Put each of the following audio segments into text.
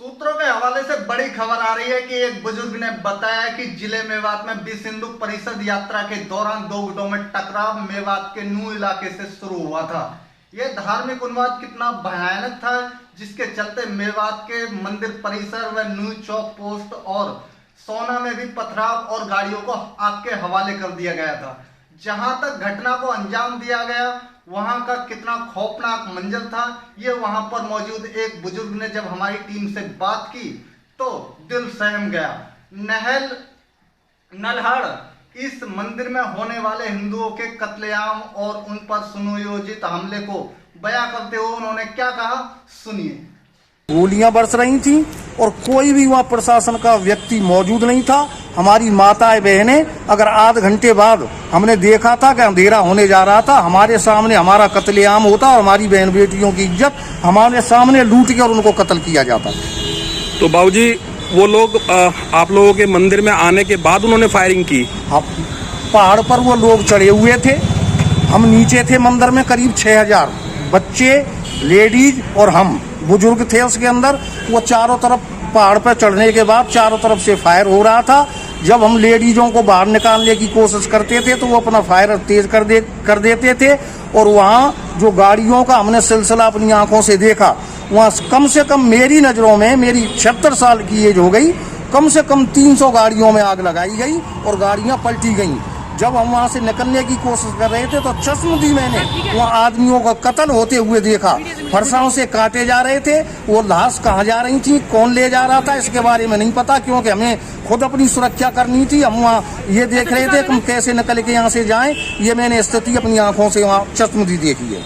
सूत्रों के हवाले से बड़ी खबर आ रही है कि एक बुजुर्ग ने बताया कि जिले मेवात में विश्व हिंदू परिषद यात्रा के दौरान दो गुटों में टकराव मेवात के नू इलाके से शुरू हुआ था। यह धार्मिक उन्माद कितना भयानक था, जिसके चलते मेवात के मंदिर परिसर व नू चौक पोस्ट और सोना में भी पथराव और गाड़ियों को आग के हवाले कर दिया गया था। जहां तक घटना को अंजाम दिया गया, वहां का कितना खौफनाक मंजर था, ये वहां पर मौजूद एक बुजुर्ग ने जब हमारी टीम से बात की तो दिल सहम गया। नल्हाड़ इस मंदिर में होने वाले हिंदुओं के कत्लेआम और उन पर सुनियोजित हमले को बयां करते हुए उन्होंने क्या कहा, सुनिए। गोलियां बरस रही थी और कोई भी वहाँ प्रशासन का व्यक्ति मौजूद नहीं था। हमारी माताएं बहनें, अगर आध घंटे बाद हमने देखा था कि अंधेरा होने जा रहा था, हमारे सामने हमारा कत्लेआम होता और हमारी बहन बेटियों की इज्जत हमारे सामने लूट के और उनको कत्ल किया जाता। तो बाबूजी, वो लोग आप लोगों के मंदिर में आने के बाद उन्होंने फायरिंग की? पहाड़ पर वो लोग चढ़े हुए थे, हम नीचे थे मंदिर में। करीब 6000 बच्चे, लेडीज और हम बुजुर्ग थे उसके अंदर। वो चारों तरफ पहाड़ पर चढ़ने के बाद चारों तरफ से फायर हो रहा था। जब हम लेडीजों को बाहर निकालने की कोशिश करते थे तो वो अपना फायर तेज कर देते थे। और वहाँ जो गाड़ियों का हमने सिलसिला अपनी आंखों से देखा, वहाँ कम से कम मेरी नज़रों में, मेरी 76 साल की एज हो गई, कम से कम 300 गाड़ियों में आग लगाई गई और गाड़ियाँ पलटी गईं। जब हम वहाँ से निकलने की कोशिश कर रहे थे तो चश्मदीद मैंने वहाँ आदमियों का कत्ल होते हुए देखा। फरसाओं से काटे जा रहे थे, वो लाश कहाँ जा रही थी, कौन ले जा रहा था, इसके बारे में नहीं पता, क्योंकि हमें खुद अपनी सुरक्षा करनी थी। हम वहाँ ये देख रहे थे कि हम कैसे निकल के यहाँ से जाएं। ये मैंने स्थिति अपनी आंखों से वहाँ चश्मदीद देखी है।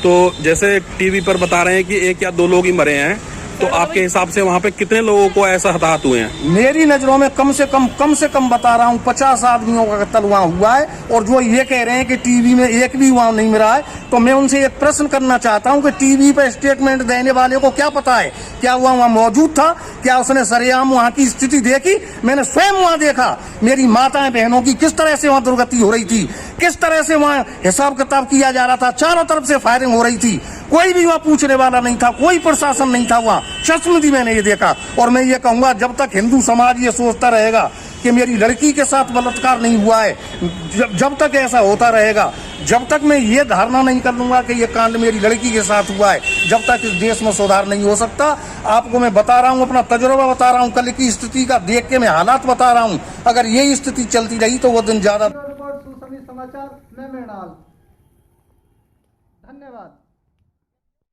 तो जैसे टीवी पर बता रहे हैं कि 1 या 2 लोग ही मरे हैं, तो आपके हिसाब से वहाँ पे कितने लोगों को ऐसा हताहत हुए हैं? मेरी नजरों में कम से कम बता रहा हूँ 50 आदमियों का कत्ल वहाँ हुआ है। और जो ये कह रहे हैं कि टीवी में एक भी वहाँ नहीं मिला है, तो मैं उनसे एक प्रश्न करना चाहता हूँ कि टीवी पे स्टेटमेंट देने वाले को क्या पता है, क्या हुआ वहाँ मौजूद था, क्या उसने सरेआम वहाँ की स्थिति देखी? मैंने स्वयं वहाँ देखा, मेरी माताएं बहनों की किस तरह से वहाँ दुर्गति हो रही थी, किस तरह से वहाँ हिसाब किताब किया जा रहा था। चारों तरफ से फायरिंग हो रही थी, कोई भी वहाँ पूछने वाला नहीं था, कोई प्रशासन नहीं था वहाँ। चश्मदीद मैंने ये देखा। और मैं ये कहूँगा, जब तक हिंदू समाज ये सोचता रहेगा कि मेरी लड़की के साथ बलात्कार नहीं हुआ है, जब तक ऐसा होता रहेगा, जब तक मैं ये धारणा नहीं कर लूंगा कि ये कांड मेरी लड़की के साथ हुआ है, जब तक इस देश में सुधार नहीं हो सकता। आपको मैं बता रहा हूँ, अपना तजुर्बा बता रहा हूँ, कल की स्थिति का देख के मैं हालात बता रहा हूँ। अगर यही स्थिति चलती रही तो वो दिन ज्यादा। समाचार, मैं मृणाल, धन्यवाद।